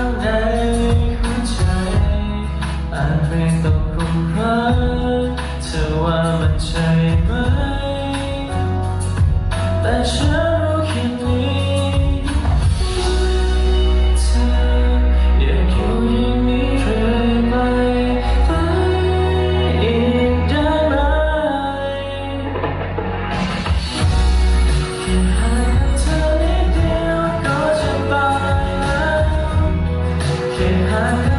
างในหัวใจอาจไม่ตกหลุมรักเธอว่ามันใช่ไหมแต่ฉันรู้แค่นี้เธออยากอยู่อย่างนี้เรื่อยไปอีกได้ไหมแค่ห่างเธอนิดเดียวก็จะตายแล้วแค่ห่าง